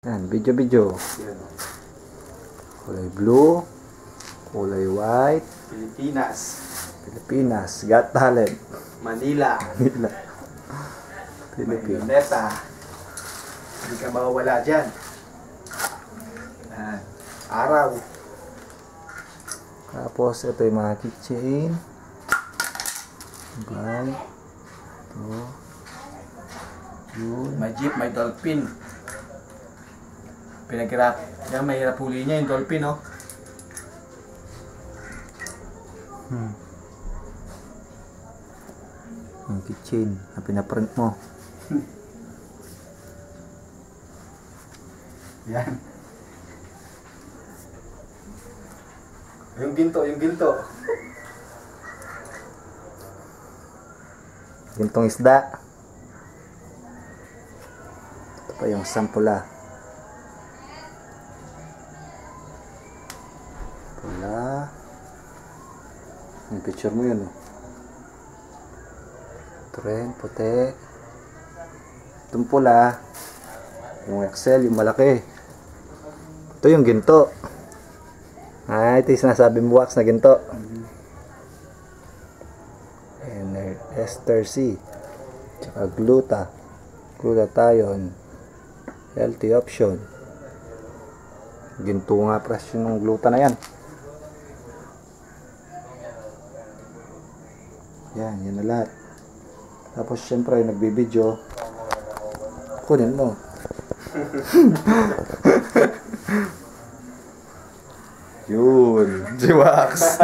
Yan, video. Kulay blue, kulay white. Pilipinas, Got Talent. Manila. Pilipinas. Mayonesa. Hindi ka mawawala dyan. Araw. Tapos, ito yung mga keychain. Bye. Ito. Yun. May jeep, may dolphin. Pinaghirap. Yan, mahirap huli niya yung dolphin, oh. Ang keychain na pinaprint mo. Yan. Yung ginto. Gintong isda. Ito pa yung sampula. Pula. Yung picture mo yun, oh. Tren, puti. Itong pula. Yung Excel, yung malaki. Ito yung ginto. Ito yung sinasabi mo, wax na ginto. And ester C. Tsaka glutathione. Healthy option. Ginto nga presyo ng gluta na yan. Yan na lahat. Tapos syempre nagbibideo. Kunin mo. Yun, G-Wax.